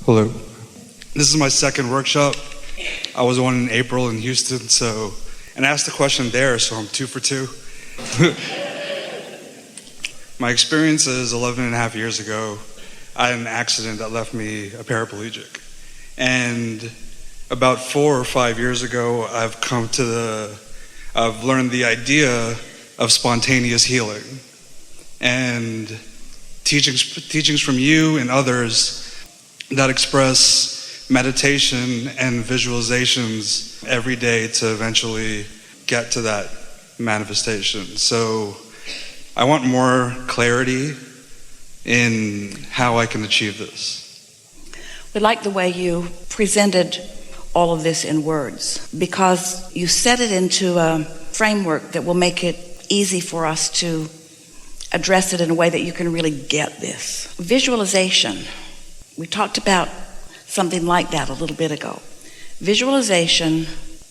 Hello. This is my second workshop. I was one in April in Houston, and I asked the question there, so I'm 2 for 2. My experience is 11 and a half years ago. I had an accident that left me a paraplegic. And about 4 or 5 years ago, I've learned the idea of spontaneous healing. And teachings from you and others that express meditation and visualizations every day to eventually get to that manifestation. So I want more clarity in how I can achieve this. We like the way you presented all of this in words, because you set it into a framework that will make it easy for us to address it in a way that you can really get this. Visualization. We talked about something like that a little bit ago. Visualization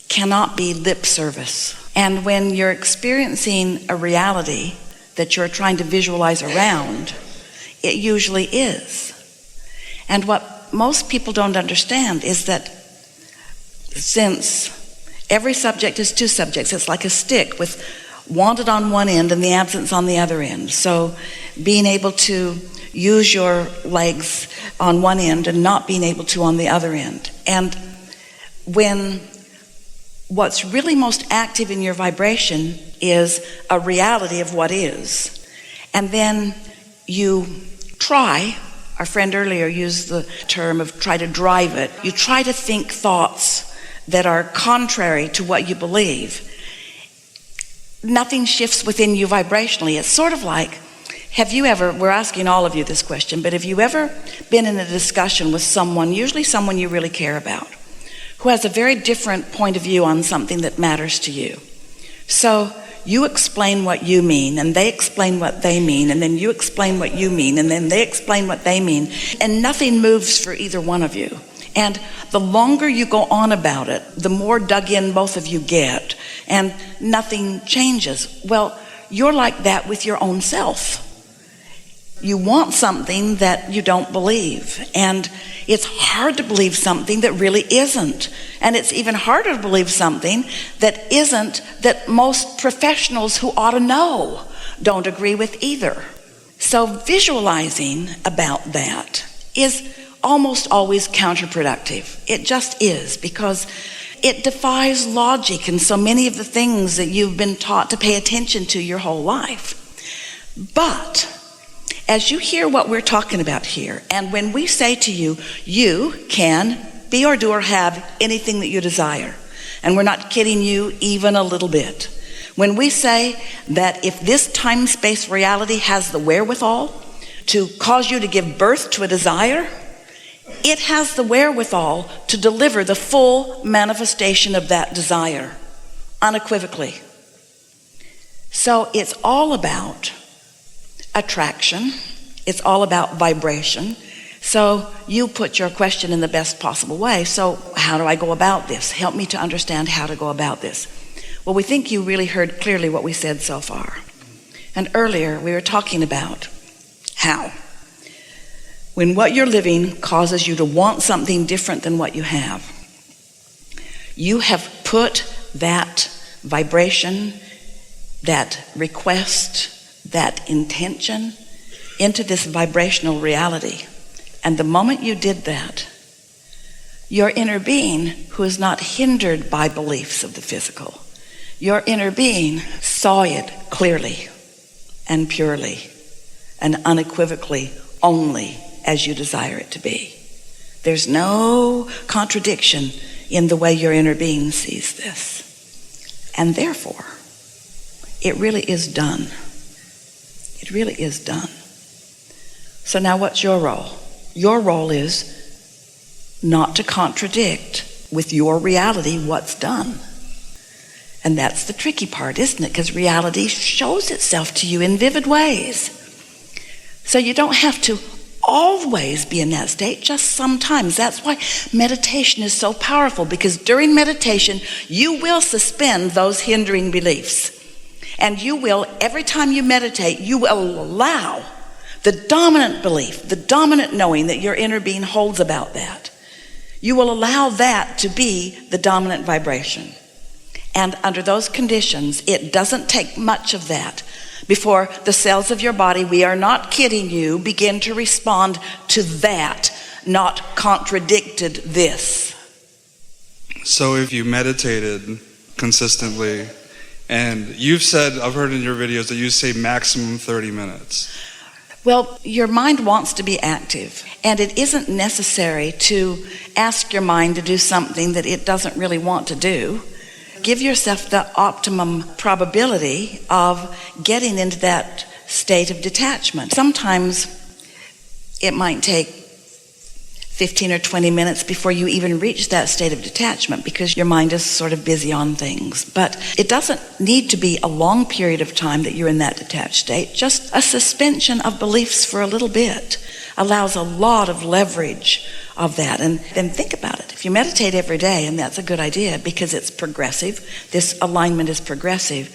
cannot be lip service. And when you're experiencing a reality that you're trying to visualize around, it usually is. And what most people don't understand is that since every subject is 2 subjects, it's like a stick with wanted on one end and the absence on the other end. So being able to use your legs on one end and not being able to on the other end. And when what's really most active in your vibration is a reality of what is, and then you try, our friend earlier used the term of try to drive it, you try to think thoughts that are contrary to what you believe, nothing shifts within you vibrationally. It's sort of like, have you ever, we're asking all of you this question, but have you ever been in a discussion with someone, usually someone you really care about, who has a very different point of view on something that matters to you? So you explain what you mean, and they explain what they mean, and then you explain what you mean, and then they explain what they mean, and nothing moves for either one of you. And the longer you go on about it, the more dug in both of you get, and nothing changes. Well, you're like that with your own self. You want something that you don't believe, and it's hard to believe something that really isn't. And it's even harder to believe something that isn't, that most professionals who ought to know don't agree with either. So visualizing about that is almost always counterproductive. It just is, because it defies logic and so many of the things that you've been taught to pay attention to your whole life. But as you hear what we're talking about here, and when we say to you, you can be or do or have anything that you desire, and we're not kidding you even a little bit. When we say that if this time-space reality has the wherewithal to cause you to give birth to a desire, it has the wherewithal to deliver the full manifestation of that desire, unequivocally. So it's all about attraction. It's all about vibration. So you put your question in the best possible way. So how do I go about this? Help me to understand how to go about this. Well, we think you really heard clearly what we said so far. And earlier we were talking about how. When what you're living causes you to want something different than what you have put that vibration, that request, that intention into this vibrational reality. And the moment you did that, your inner being, who is not hindered by beliefs of the physical, your inner being saw it clearly and purely and unequivocally only as you desire it to be. There's no contradiction in the way your inner being sees this. And therefore, it really is done. It really is done. So now what's your role? Your role is not to contradict with your reality what's done. And that's the tricky part, isn't it? Because reality shows itself to you in vivid ways. So you don't have to always be in that state, just sometimes. That's why meditation is so powerful, because during meditation, you will suspend those hindering beliefs. And you will, every time you meditate, you will allow the dominant belief, the dominant knowing that your inner being holds about that, you will allow that to be the dominant vibration. And under those conditions, it doesn't take much of that before the cells of your body, we are not kidding you, begin to respond to that, not contradicted this. So if you meditated consistently, and you've said, I've heard in your videos that you say maximum 30 minutes. Well, your mind wants to be active, and it isn't necessary to ask your mind to do something that it doesn't really want to do. Give yourself the optimum probability of getting into that state of detachment. Sometimes it might take 15 or 20 minutes before you even reach that state of detachment because your mind is sort of busy on things. But it doesn't need to be a long period of time that you're in that detached state. Just a suspension of beliefs for a little bit allows a lot of leverage of that. And then think about it. If you meditate every day, and that's a good idea because it's progressive, this alignment is progressive,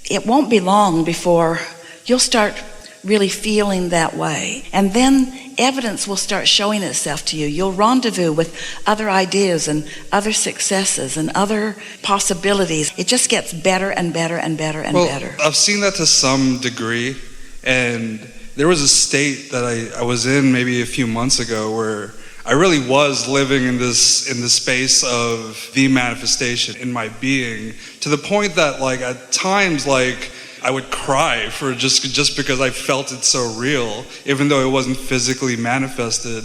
it won't be long before you'll start really feeling that way. And then evidence will start showing itself to you. You'll rendezvous with other ideas and other successes and other possibilities. It just gets better and better and better and better. I've seen that to some degree, and there was a state that I was in maybe a few months ago where I really was living in this space of the manifestation in my being, to the point that like at times like I would cry for just because I felt it so real, even though it wasn't physically manifested.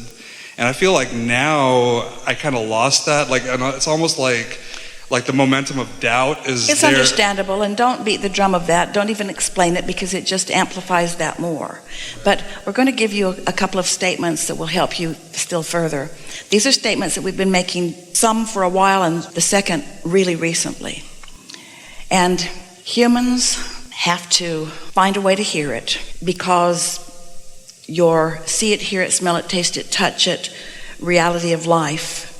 And I feel like now I kind of lost that. Like it's almost like the momentum of doubt is It's there. understandable, and don't beat the drum of that. Don't even explain it because it just amplifies that more. But we're going to give you a couple of statements that will help you still further. These are statements that we've been making, some for a while and the second really recently. And humans have to find a way to hear it because your see it, hear it, smell it, taste it, touch it reality of life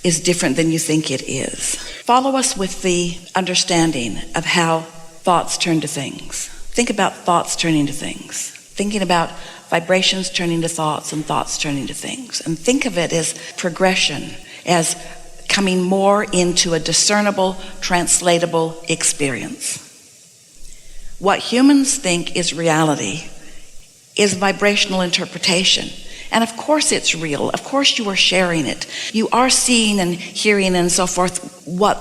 is different than you think it is. Follow us with the understanding of how thoughts turn to things. Think about thoughts turning to things. Thinking about vibrations turning to thoughts and thoughts turning to things. And think of it as progression, as coming more into a discernible, translatable experience. What humans think is reality is vibrational interpretation. And of course it's real. Of course you are sharing it. You are seeing and hearing and so forth what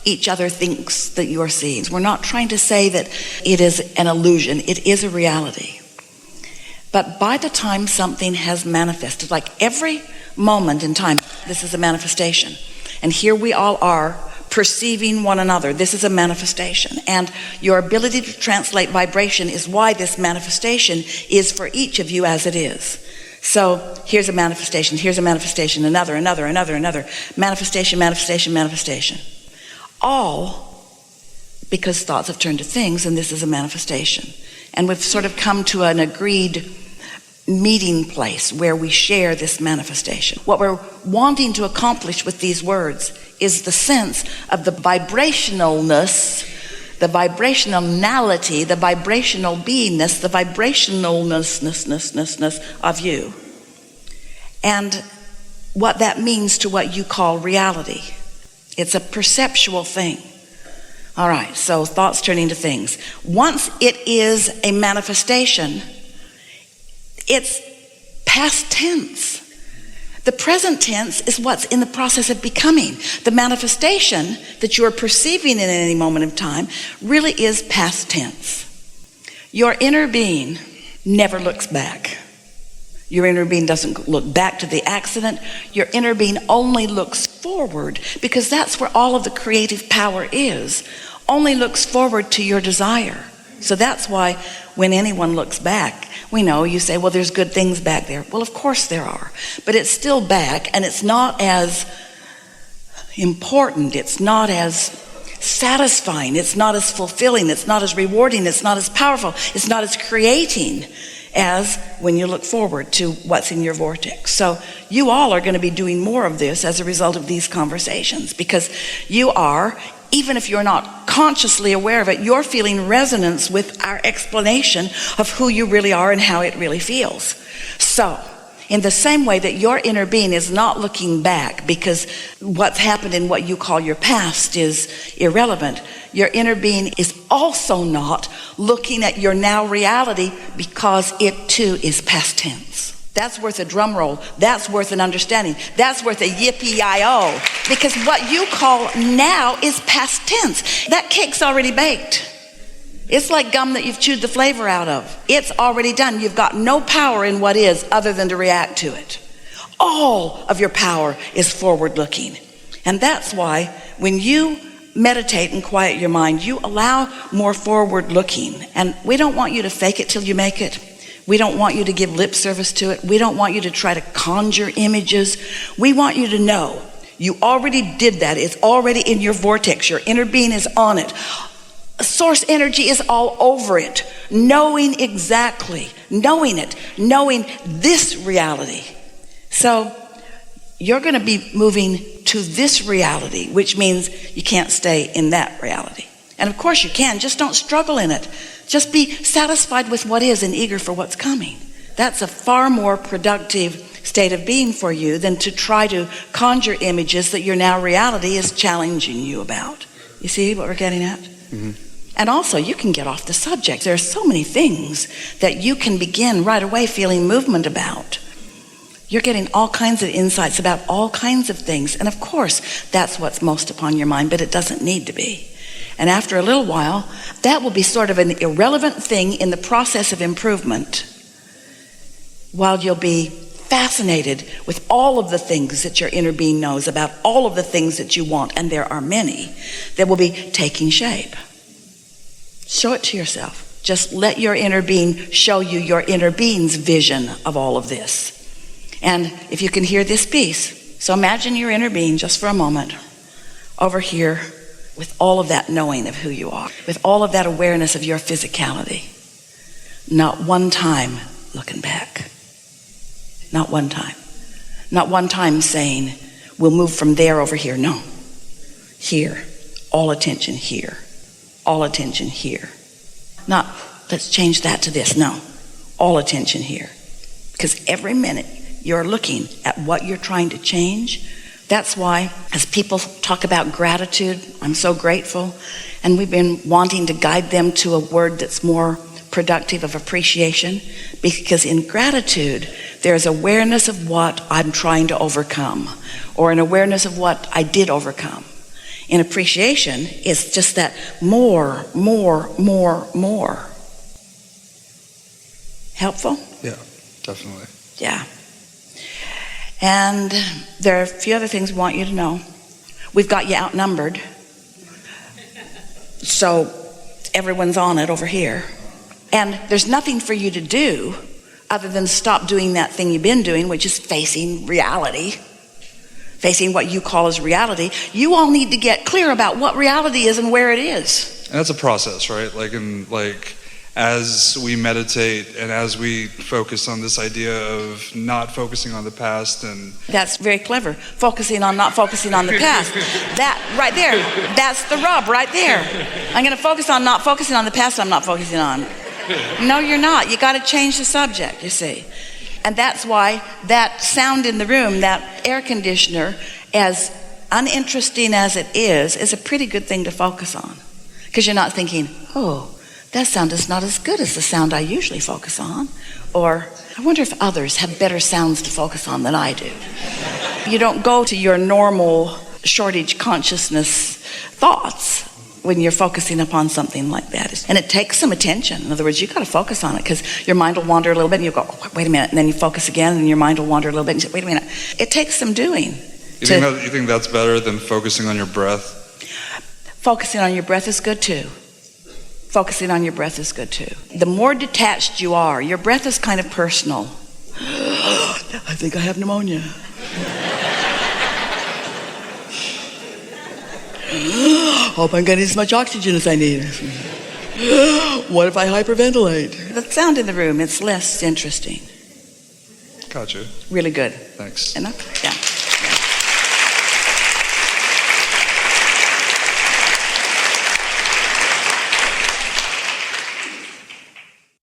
each other thinks that you are seeing. We're not trying to say that it is an illusion. It is a reality. But by the time something has manifested, like every moment in time, this is a manifestation. And here we all are perceiving one another. This is a manifestation. And your ability to translate vibration is why this manifestation is for each of you as it is. So here's a manifestation, another, manifestation. All because thoughts have turned to things, and this is a manifestation. And we've sort of come to an agreed meeting place where we share this manifestation. What we're wanting to accomplish with these words is the sense of the vibrationalness, the vibrationality, the vibrational beingness, the vibrationalness of you. And what that means to what you call reality. It's a perceptual thing. All right, so thoughts turning to things. Once it is a manifestation, it's past tense. The present tense is what's in the process of becoming. The manifestation that you're perceiving in any moment of time really is past tense. Your inner being never looks back. Your inner being doesn't look back to the accident. Your inner being only looks forward, because that's where all of the creative power is. Only looks forward to your desire. So that's why when anyone looks back, we know you say, well, there's good things back there. Well, of course there are. But it's still back, and it's not as important. It's not as satisfying. It's not as fulfilling. It's not as rewarding. It's not as powerful. It's not as creating as when you look forward to what's in your vortex. So you all are going to be doing more of this as a result of these conversations, because you are, even if you're not consciously aware of it, you're feeling resonance with our explanation of who you really are and how it really feels. So, in the same way that your inner being is not looking back because what's happened in what you call your past is irrelevant, your inner being is also not looking at your now reality because it too is past tense. That's worth a drum roll. That's worth an understanding. That's worth a yippee-yi-oh. Because what you call now is past tense. That cake's already baked. It's like gum that you've chewed the flavor out of. It's already done. You've got no power in what is other than to react to it. All of your power is forward looking. And that's why when you meditate and quiet your mind, you allow more forward looking. And we don't want you to fake it till you make it. We don't want you to give lip service to it. We don't want you to try to conjure images. We want you to know you already did that. It's already in your vortex. Your inner being is on it. Source energy is all over it, knowing exactly, knowing it, knowing this reality. So you're going to be moving to this reality, which means you can't stay in that reality. And of course you can, just don't struggle in it. Just be satisfied with what is and eager for what's coming. That's a far more productive state of being for you than to try to conjure images that your now reality is challenging you about. You see what we're getting at? Mm-hmm. And also, you can get off the subject. There are so many things that you can begin right away feeling movement about. You're getting all kinds of insights about all kinds of things. And of course, that's what's most upon your mind, but it doesn't need to be. And after a little while, that will be sort of an irrelevant thing in the process of improvement, while you'll be fascinated with all of the things that your inner being knows about, all of the things that you want, and there are many, that will be taking shape. Show it to yourself. Just let your inner being show you your inner being's vision of all of this. And if you can hear this piece, so imagine your inner being just for a moment over here with all of that knowing of who you are, with all of that awareness of your physicality. Not one time looking back. Not one time. Not one time saying, we'll move from there over here. No. Here. All attention here. All attention here. Not, let's change that to this. No. All attention here. Because every minute you're looking at what you're trying to change. That's why, as people talk about gratitude, I'm so grateful. And we've been wanting to guide them to a word that's more productive of appreciation. Because in gratitude, there's awareness of what I'm trying to overcome, or an awareness of what I did overcome. In appreciation, it's just that more. Helpful? Yeah, definitely. Yeah. And there are a few other things we want you to know. We've got you outnumbered. So everyone's on it over here. And there's nothing for you to do other than stop doing that thing you've been doing, which is facing reality. Facing what you call as reality. You all need to get clear about what reality is and where it is. And that's a process, right? As we meditate and as we focus on this idea of not focusing on the past, and that's very clever. Focusing on not focusing on the past. That right there, that's the rub right there. I'm going to focus on not focusing on the past I'm not focusing on. No, you're not. You got to change the subject, you see. And that's why that sound in the room, that air conditioner, as uninteresting as it is a pretty good thing to focus on. Because you're not thinking, oh, that sound is not as good as the sound I usually focus on. Or, I wonder if others have better sounds to focus on than I do. You don't go to your normal shortage consciousness thoughts when you're focusing upon something like that. And it takes some attention. In other words, you got to focus on it, because your mind will wander a little bit and you go, oh, wait a minute. And then you focus again and your mind will wander a little bit and you say, wait a minute. It takes some doing. You think that's better than focusing on your breath? Focusing on your breath is good too. Focusing on your breath is good too. The more detached you are, your breath is kind of personal. I think I have pneumonia. Hope I'm getting as much oxygen as I need. What if I hyperventilate? The sound in the room, it's less interesting. Gotcha. Really good. Thanks. Enough? Yeah.